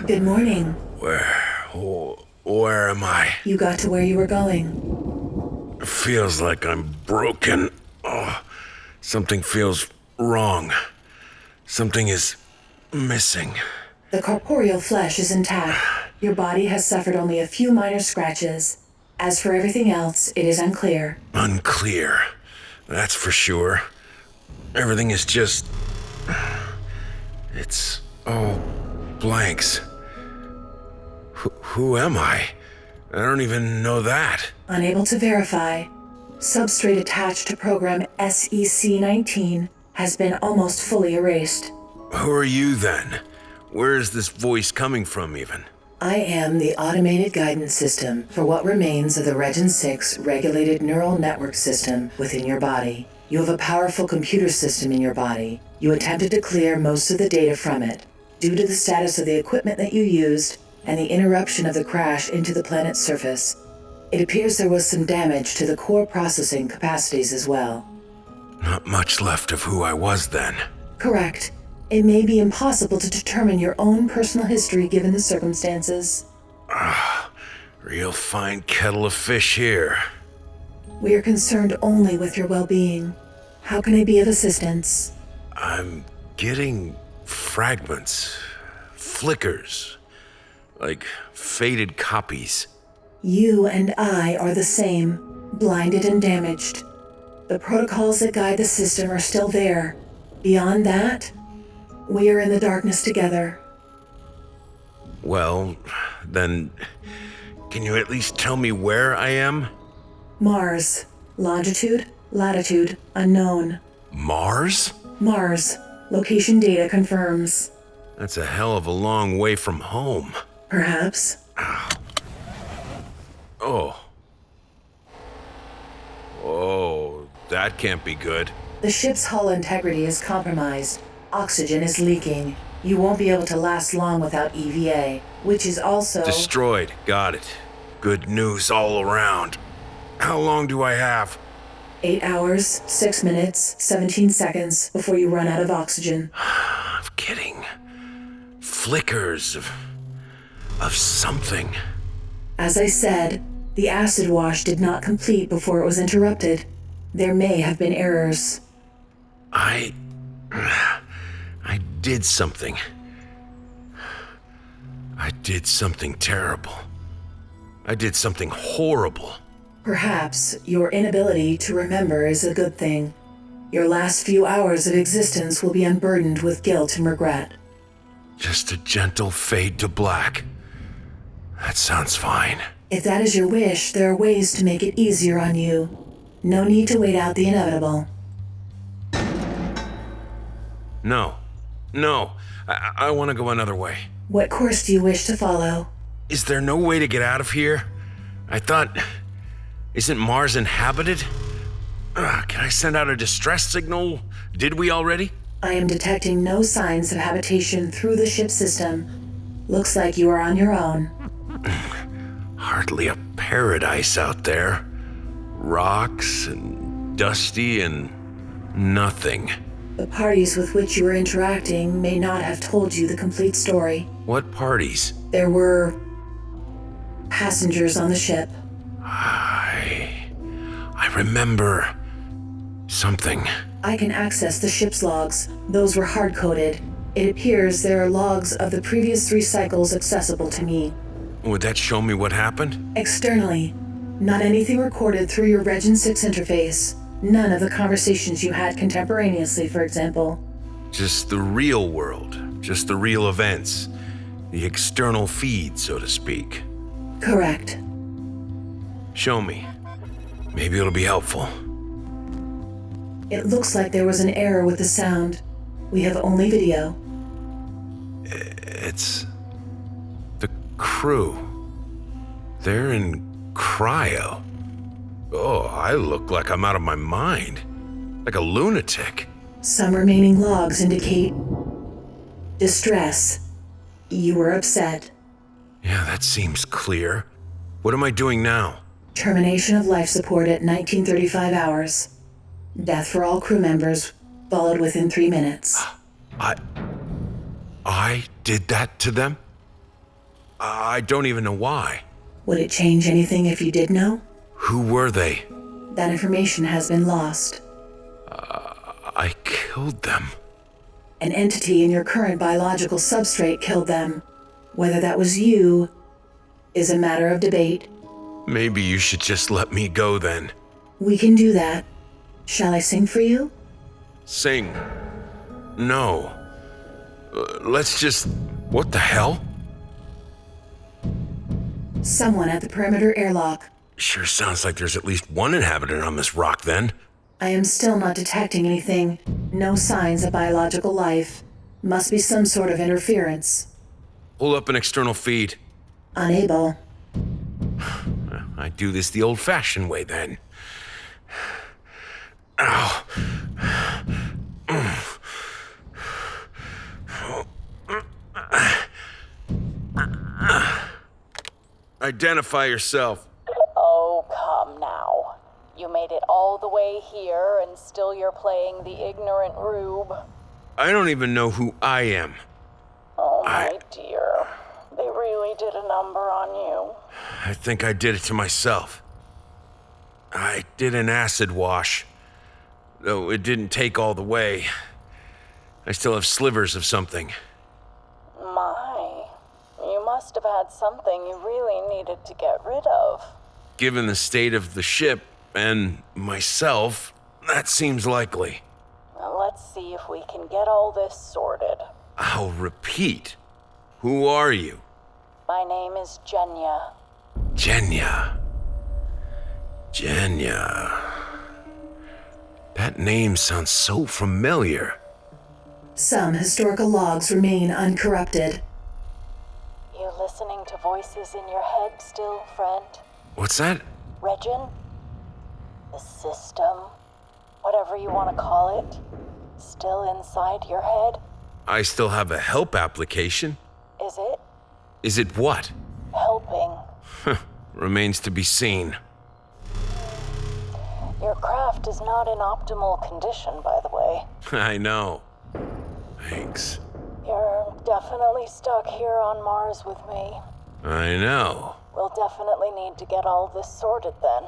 Good morning. Where am I? You got to where you were going. It feels like I'm broken. Something feels wrong. Something is missing. The corporeal flesh is intact. Your body has suffered only a few minor scratches. As for everything else, it is unclear. Unclear. That's for sure. Everything is just... It's all blanks. Who am I? I don't even know that. Unable to verify. Substrate attached to program SEC-19 has been almost fully erased. Who are you then? Where is this voice coming from even? I am the automated guidance system for what remains of the Regen 6 regulated neural network system within your body. You have a powerful computer system in your body. You attempted to clear most of the data from it. Due to the status of the equipment that you used and the interruption of the crash into the planet's surface, it appears there was some damage to the core processing capacities as well. Not much left of who I was then. Correct. It may be impossible to determine your own personal history given the circumstances. Real fine kettle of fish here. We are concerned only with your well-being. How can I be of assistance? I'm getting fragments, flickers, like faded copies. You and I are the same, blinded and damaged. The protocols that guide the system are still there. Beyond that, we are in the darkness together. Well, then, can you at least tell me where I am? Mars. Longitude, latitude, unknown. Mars? Mars. Location data confirms. That's a hell of a long way from home. Perhaps. Oh, that can't be good. The ship's hull integrity is compromised. Oxygen is leaking. You won't be able to last long without EVA, which is also... Destroyed. Got it. Good news all around. How long do I have? 8 hours, 6 minutes, 17 seconds before you run out of oxygen. I'm getting flickers of something. As I said, the acid wash did not complete before it was interrupted. There may have been errors. I did something. I did something terrible. I did something horrible. Perhaps your inability to remember is a good thing. Your last few hours of existence will be unburdened with guilt and regret. Just a gentle fade to black. That sounds fine. If that is your wish, there are ways to make it easier on you. No need to wait out the inevitable. No. I want to go another way. What course do you wish to follow? Is there no way to get out of here? I thought... Isn't Mars inhabited? Can I send out a distress signal? Did we already? I am detecting no signs of habitation through the ship system. Looks like you are on your own. Hardly a paradise out there. Rocks and dusty and nothing. The parties with which you were interacting may not have told you the complete story. What parties? There were passengers on the ship. I remember something. I can access the ship's logs. Those were hard-coded. It appears there are logs of the previous 3 cycles accessible to me. Would that show me what happened? Externally. Not anything recorded through your Regen 6 interface. None of the conversations you had contemporaneously, for example. Just the real world. Just the real events. The external feed, so to speak. Correct. Show me. Maybe it'll be helpful. It looks like there was an error with the sound. We have only video. It's... the crew. They're in cryo. Oh, I look like I'm out of my mind. Like a lunatic. Some remaining logs indicate distress. You were upset. Yeah, that seems clear. What am I doing now? Termination of life support at 1935 hours. Death for all crew members, followed within 3 minutes. I did that to them? I don't even know why. Would it change anything if you did know? Who were they? That information has been lost. I killed them. An entity in your current biological substrate killed them. Whether that was you is a matter of debate. Maybe you should just let me go then. We can do that. Shall I sing for you? Sing. No. Let's just... What the hell? Someone at the perimeter airlock. Sure sounds like there's at least one inhabitant on this rock then. I am still not detecting anything. No signs of biological life. Must be some sort of interference. Pull up an external feed. Unable. I do this the old-fashioned way then. Ow. Identify yourself. Oh, come now. You made it all the way here and still you're playing the ignorant rube. I don't even know who I am. Oh, my dear. They really did a number on you. I think I did it to myself. I did an acid wash. Though it didn't take all the way. I still have slivers of something. My. You must have had something you really needed to get rid of. Given the state of the ship and myself, that seems likely. Now let's see if we can get all this sorted. I'll repeat. Who are you? My name is Jenya. Jenya. Jenya. That name sounds so familiar. Some historical logs remain uncorrupted. You listening to voices in your head still, friend? What's that? Regin? The system? Whatever you want to call it? Still inside your head? I still have a help application. Is it? Is it what? Helping. Remains to be seen. Your craft is not in optimal condition, by the way. I know. Thanks. You're definitely stuck here on Mars with me. I know. We'll definitely need to get all this sorted then.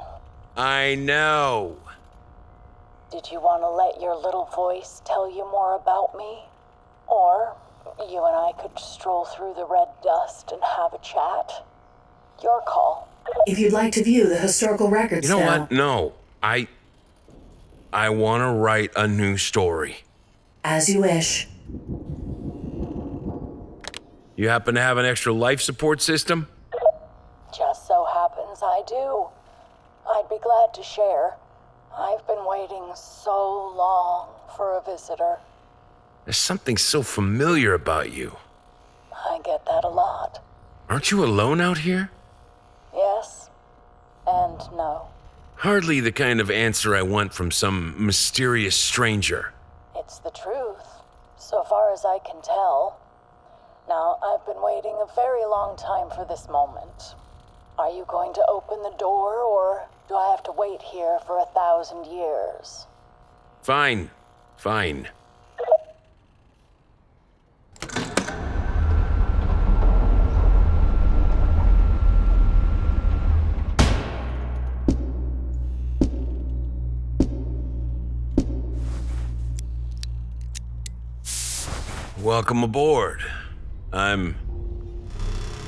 I know. Did you want to let your little voice tell you more about me? Or you and I could stroll through the red dust and have a chat? Your call. If you'd like to view the historical records You know now, what? No. I want to write a new story. as you wish. You happen to have an extra life support system? Just so happens I do. I'd be glad to share. I've been waiting so long for a visitor. There's something so familiar about you. I get that a lot. Aren't you alone out here? Yes and no. Hardly the kind of answer I want from some mysterious stranger. It's the truth, so far as I can tell. Now, I've been waiting a very long time for this moment. Are you going to open the door, or do I have to wait here for 1,000 years? Fine. Fine. Welcome aboard.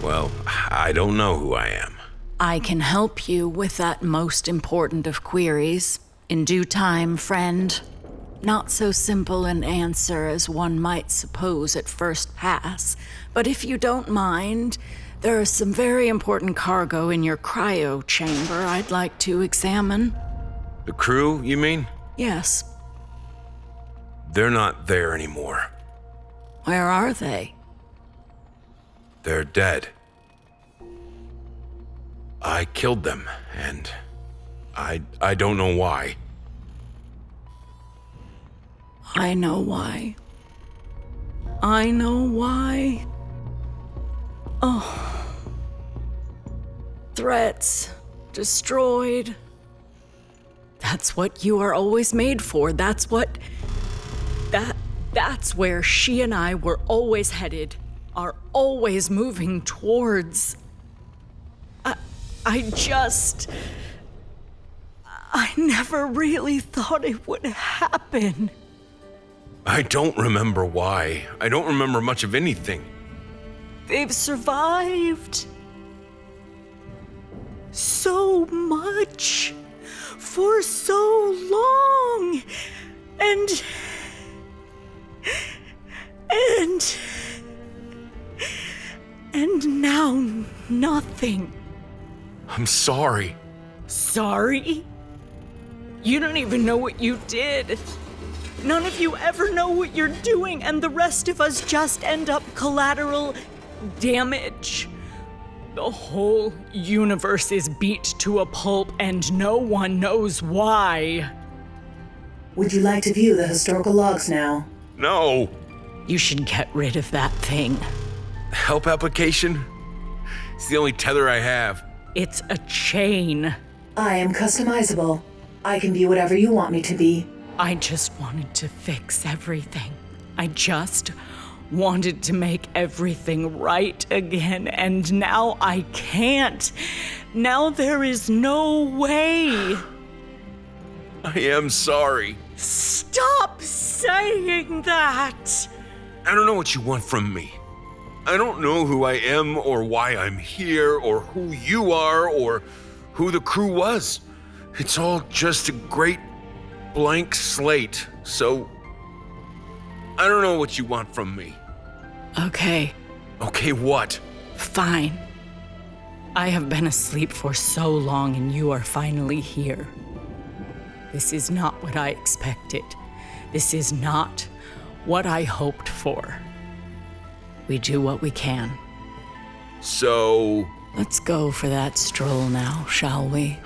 Well, I don't know who I am. I can help you with that most important of queries. In due time, friend. Not so simple an answer as one might suppose at first pass, but if you don't mind, there is some very important cargo in your cryo chamber I'd like to examine. The crew, you mean? Yes. They're not there anymore. Where are they? They're dead. I killed them, and I don't know why. I know why. I know why. Oh. Threats. Destroyed. That's what you are always made for. That's where she and I were always headed, are always moving towards. I never really thought it would happen. I don't remember why. I don't remember much of anything. They've survived so much for so long. And now nothing. I'm sorry. Sorry? You don't even know what you did. None of you ever know what you're doing, and the rest of us just end up collateral damage. The whole universe is beat to a pulp, and no one knows why. Would you like to view the historical logs now? No. You should get rid of that thing. Help application? It's the only tether I have. It's a chain. I am customizable. I can be whatever you want me to be. I just wanted to fix everything. I just wanted to make everything right again, and now I can't. Now there is no way. I am sorry. Stop saying that! I don't know what you want from me. I don't know who I am or why I'm here or who you are or who the crew was. It's all just a great blank slate, so I don't know what you want from me. Okay, Okay, what? fine. I have been asleep for so long and you are finally here. This is not what I expected. This is not what I hoped for. We do what we can. So, Let's go for that stroll now, shall we?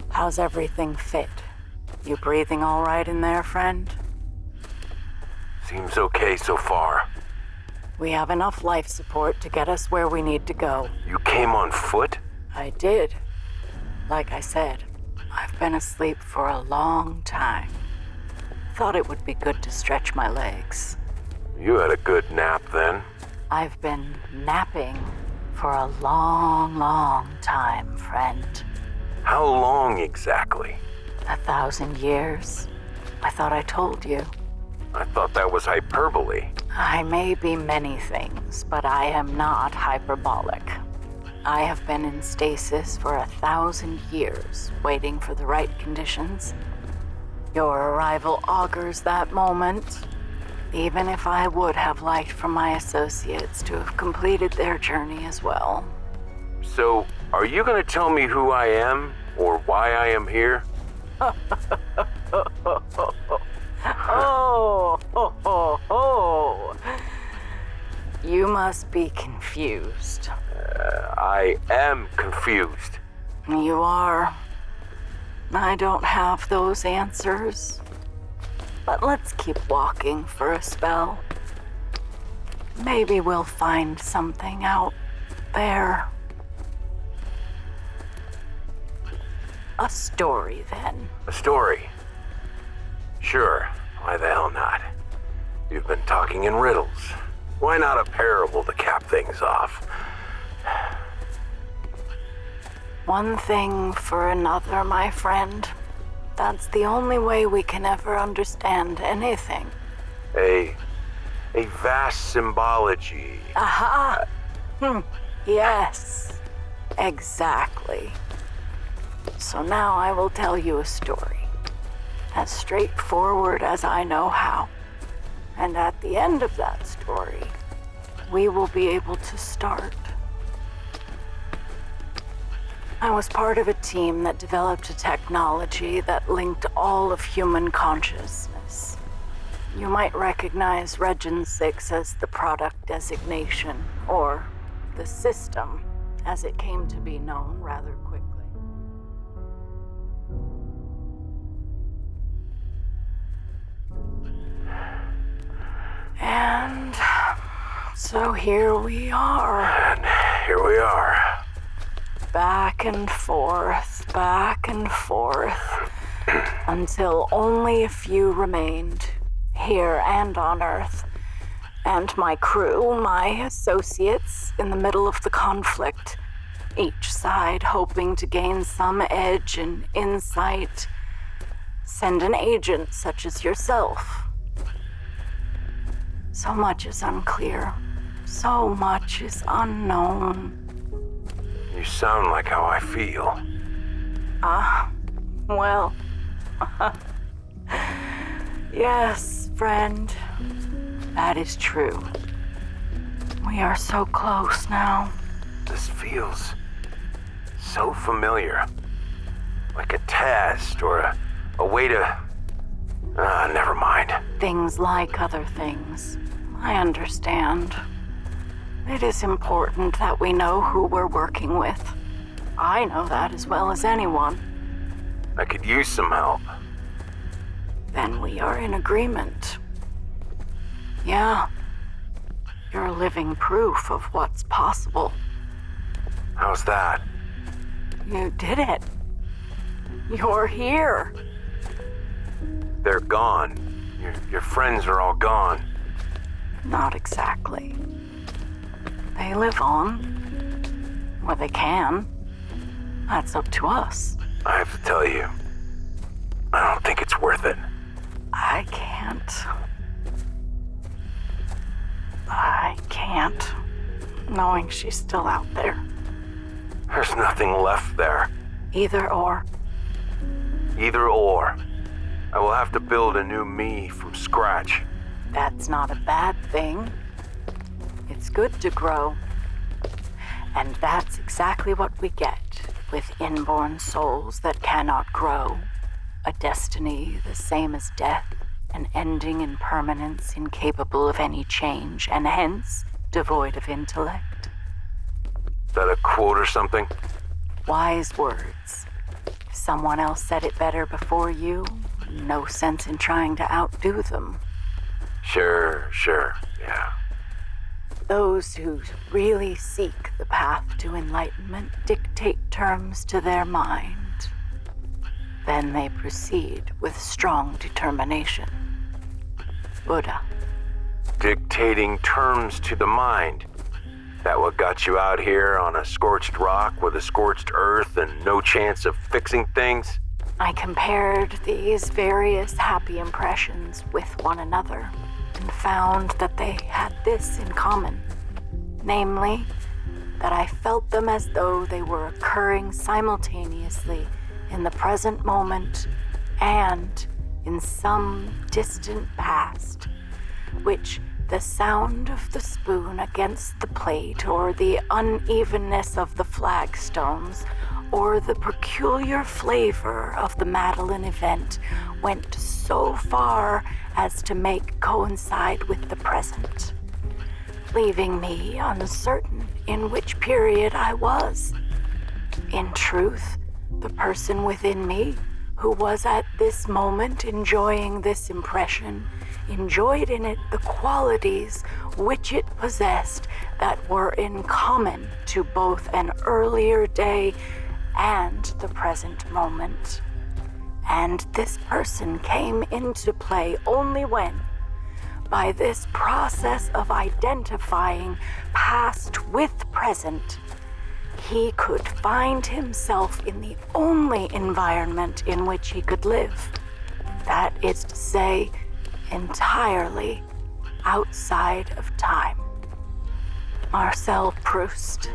How's everything fit? You breathing all right in there, friend? seems okay so far. We have enough life support to get us where we need to go. You came on foot? I did. Like I said, I've been asleep for a long time. Thought it would be good to stretch my legs. You had a good nap then. I've been napping for a long, long time, friend. How long exactly? 1,000 years. I thought I told you. I thought that was hyperbole. I may be many things, but I am not hyperbolic. I have been in stasis for 1,000 years, waiting for the right conditions. Your arrival augurs that moment, even if I would have liked for my associates to have completed their journey as well. So, are you gonna tell me who I am, or why I am here? Oh. You must be confused. I am confused. You are. I don't have those answers. But let's keep walking for a spell. Maybe we'll find something out there. A story, then. A story? Sure, why the hell not? You've been talking in riddles. Why not a parable to cap things off? One thing for another, my friend. That's the only way we can ever understand anything. A vast symbology. Aha! Yes, exactly. So now I will tell you a story, as straightforward as I know how. And at the end of that story, we will be able to start. I was part of a team that developed a technology that linked all of human consciousness. You might recognize Region 6 as the product designation, or the system, as it came to be known rather quickly. So here we are. And here we are. Back and forth, until only a few remained, here and on Earth. And my crew, my associates, in the middle of the conflict, each side hoping to gain some edge and insight, send an agent such as yourself. So much is unclear. So much is unknown. You sound like how I feel. Well, yes, friend, that is true. We are so close now. This feels so familiar. Like a test or a way to... never mind. Things like other things. I understand. It is important that we know who we're working with. I know that as well as anyone. I could use some help. Then we are in agreement. Yeah. You're living proof of what's possible. How's that? You did it. You're here. They're gone. Your friends are all gone. Not exactly. They live on. Or they can. That's up to us. I have to tell you, I don't think it's worth it. I can't. Knowing she's still out there. There's nothing left there. Either or. Either or. I will have to build a new me from scratch. That's not a bad thing. It's good to grow. And that's exactly what we get with inborn souls that cannot grow. A destiny the same as death, an ending in permanence incapable of any change, and hence devoid of intellect. Is that a quote or something? Wise words. If someone else said it better before you, no sense in trying to outdo them. Sure, yeah. Those who really seek the path to enlightenment dictate terms to their mind. Then they proceed with strong determination. Buddha. Dictating terms to the mind. That what got you out here on a scorched rock with a scorched earth and no chance of fixing things? I compared these various happy impressions with one another and found that they had this in common. Namely, that I felt them as though they were occurring simultaneously in the present moment and in some distant past, which the sound of the spoon against the plate, or the unevenness of the flagstones, or the peculiar flavor of the Madeline event went so far as to make coincide with the present, leaving me uncertain in which period I was. In truth, the person within me who was at this moment enjoying this impression enjoyed in it the qualities which it possessed that were in common to both an earlier day and the present moment. And this person came into play only when, by this process of identifying past with present, he could find himself in the only environment in which he could live. That is to say, entirely outside of time. Marcel Proust.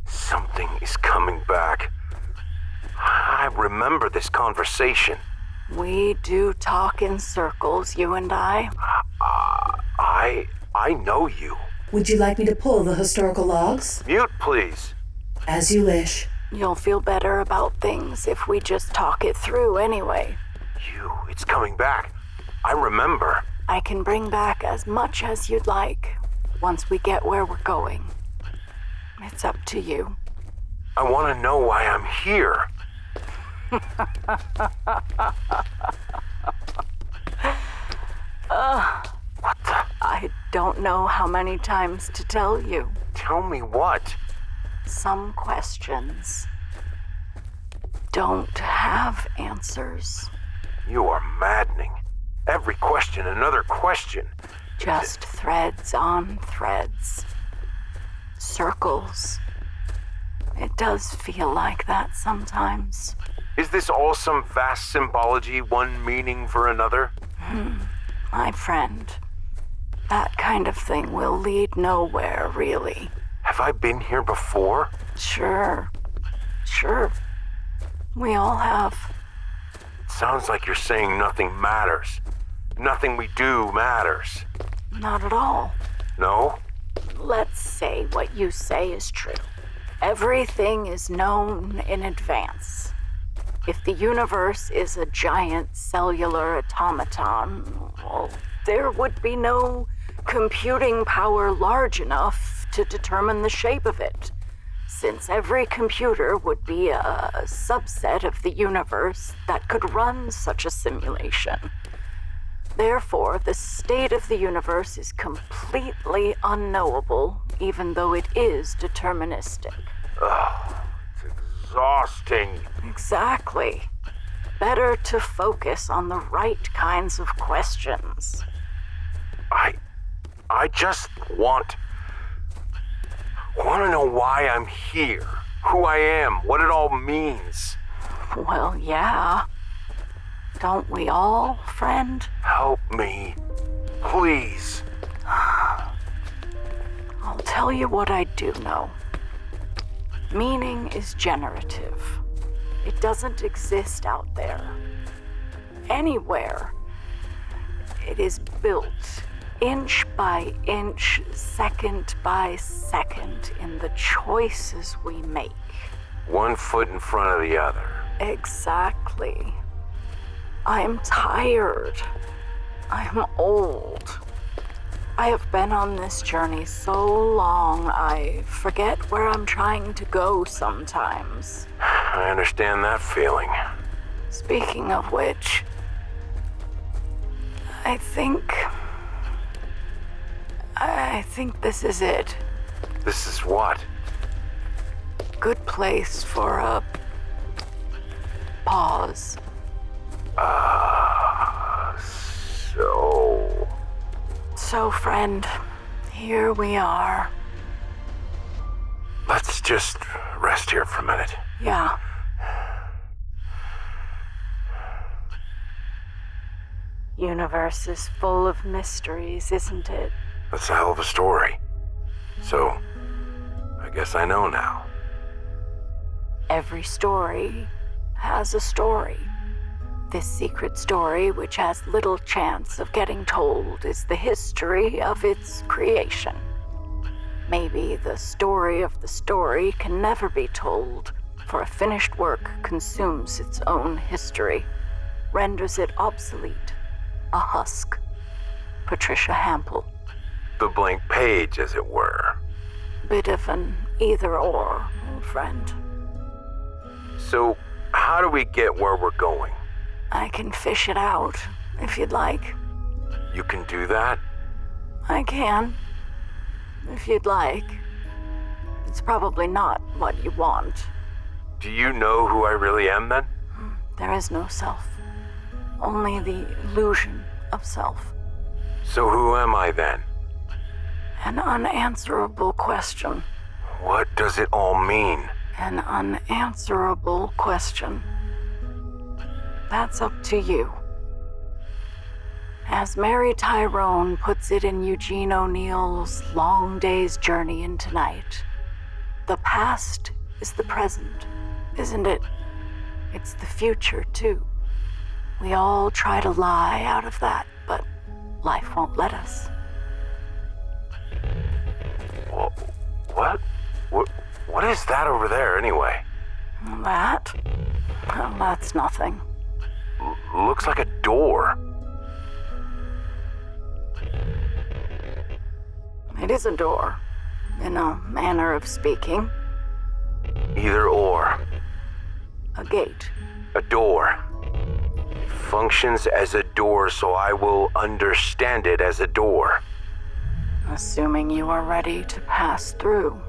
Something is coming back. I remember this conversation. We do talk in circles, you and I. I know you. Would you like me to pull the historical logs? Mute, please. As you wish. You'll feel better about things if we just talk it through anyway. It's coming back. I remember. I can bring back as much as you'd like once we get where we're going. It's up to you. I want to know why I'm here. What the? I don't know how many times to tell you. Tell me what? Some questions don't have answers. You are maddening. Every question another question. Just threads on threads. Circles. It does feel like that sometimes. Is this all some vast symbology, one meaning for another? My friend, that kind of thing will lead nowhere, really. Have I been here before? Sure. We all have. It sounds like you're saying nothing matters. Nothing we do matters. Not at all. No? Let's say what you say is true. Everything is known in advance. If the universe is a giant cellular automaton, well, there would be no computing power large enough to determine the shape of it, since every computer would be a subset of the universe that could run such a simulation. Therefore, the state of the universe is completely unknowable, even though it is deterministic. Ugh, it's exhausting. Exactly. Better to focus on the right kinds of questions. I just want to know why I'm here, who I am, what it all means. Well, yeah. Don't we all, friend? Help me, please. I'll tell you what I do know. Meaning is generative. It doesn't exist out there. Anywhere. It is built inch by inch, second by second, in the choices we make. One foot in front of the other. Exactly. I'm tired. I'm old. I have been on this journey so long, I forget where I'm trying to go sometimes. I understand that feeling. Speaking of which, I think this is it. This is what? Good place for a pause. So, friend, here we are. Let's just rest here for a minute. Yeah. Universe is full of mysteries, isn't it? That's a hell of a story. So, I guess I know now. Every story has a story. This secret story, which has little chance of getting told, is the history of its creation. Maybe the story of the story can never be told, for a finished work consumes its own history, renders it obsolete, a husk. Patricia Hampel. The blank page, as it were. Bit of an either-or, old friend. So, how do we get where we're going? I can fish it out, if you'd like. You can do that? I can, if you'd like. It's probably not what you want. Do you know who I really am, then? There is no self. Only the illusion of self. So who am I, then? An unanswerable question. What does it all mean? An unanswerable question. That's up to you. As Mary Tyrone puts it in Eugene O'Neill's Long Day's Journey into Night, the past is the present, isn't it? It's the future, too. We all try to lie out of that, but life won't let us. What is that over there, anyway? That? Well, that's nothing. Looks like a door. It is a door, in a manner of speaking. Either or. A gate. A door. functions as a door, so I will understand it as a door. Assuming you are ready to pass through.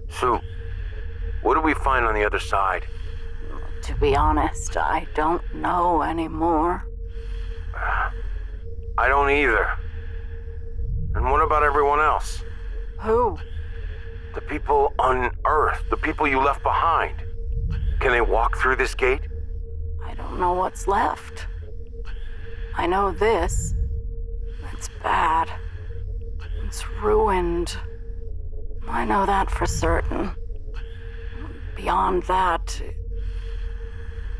So, what do we find on the other side? To be honest, I don't know anymore. I don't either. And what about everyone else? Who? The people on Earth, the people you left behind. Can they walk through this gate? I don't know what's left. I know this. It's bad. It's ruined. I know that for certain. Beyond that,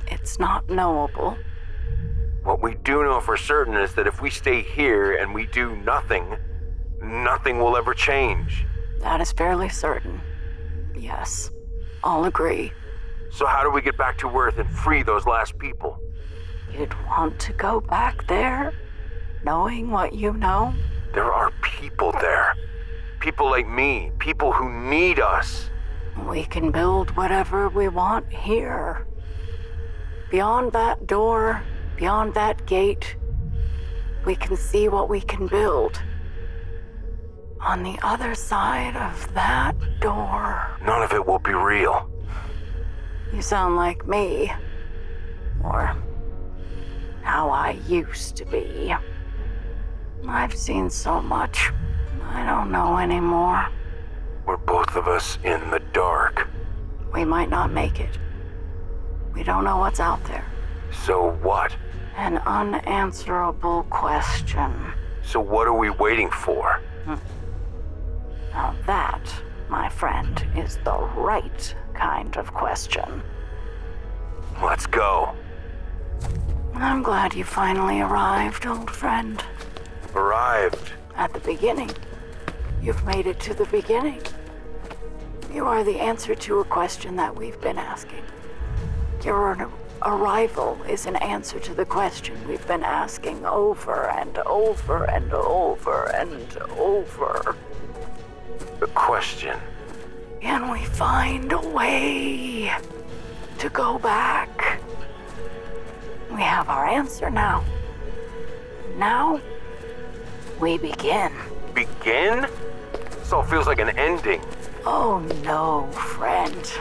it's not knowable. What we do know for certain is that if we stay here and we do nothing, nothing will ever change. That is fairly certain. Yes, I'll agree. So how do we get back to Earth and free those last people? You'd want to go back there, knowing what you know? There are people there. People like me, people who need us. We can build whatever we want here. Beyond that door, beyond that gate, we can see what we can build. On the other side of that door. None of it will be real. You sound like me. Or how I used to be. I've seen so much. I don't know anymore. We're both of us in the dark. We might not make it. We don't know what's out there. So what? An unanswerable question. So what are we waiting for? Now that, my friend, is the right kind of question. Let's go. I'm glad you finally arrived, old friend. Arrived. At the beginning. You've made it to the beginning. You are the answer to a question that we've been asking. Your arrival is an answer to the question we've been asking over and over and over and over. The question. Can we find a way to go back? We have our answer now. Now, we begin. Begin? This all feels like an ending. Oh no, friend.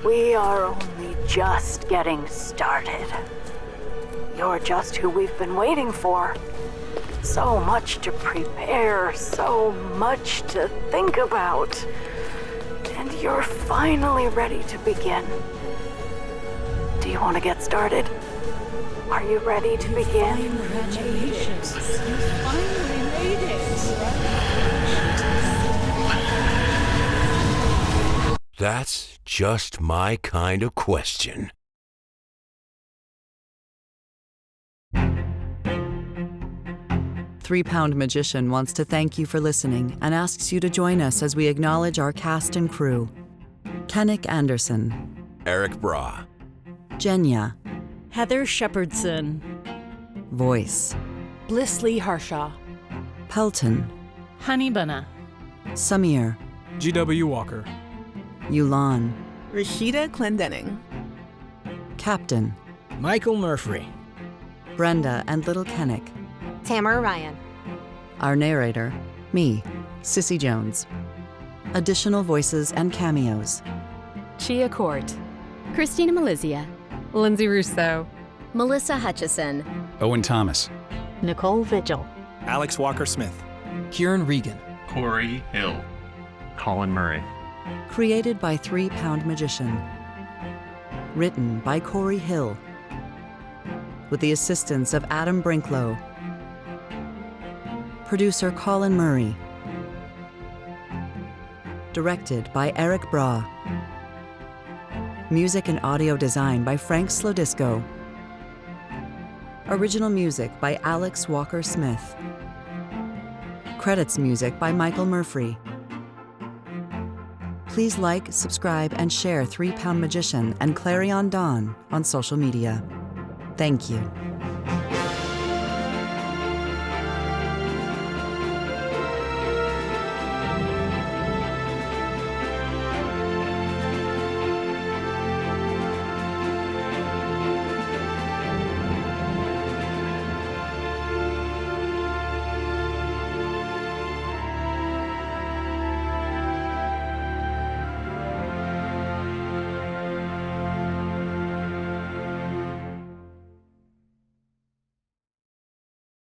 We are only just getting started. You're just who we've been waiting for. So much to prepare, so much to think about. And you're finally ready to begin. Do you want to get started? Are you ready to begin? Congratulations. You finally made it. That's just my kind of question. £3 Magician wants to thank you for listening and asks you to join us as we acknowledge our cast and crew. Kennick Anderson, Eric Bra. Jenya, Heather Shepherdson. Voice, Blissley Harshaw. Pelton, Honey Bunna. Samir, G.W. Walker. Yulan, Rashida Clendenning. Captain, Michael Murphy. Brenda and Little Kennick. Tamara Ryan. Our narrator, me, Sissy Jones. Additional voices and cameos. Chia Court. Christina Malizia. Lindsay Rousseau. Melissa Hutchison. Owen Thomas. Nicole Vigil. Alex Walker-Smith. Kieran Regan. Corey Hill. Colin Murray. Created by £3 Magician. Written by Corey Hill. With the assistance of Adam Brinklow. Producer Colin Murray. Directed by Eric Bra. Music and audio design by Frank Slodisco. Original music by Alex Walker-Smith. Credits music by Michael Murphy. please like, subscribe, and share 3 Pound Magician and Clarion Dawn on social media. Thank you.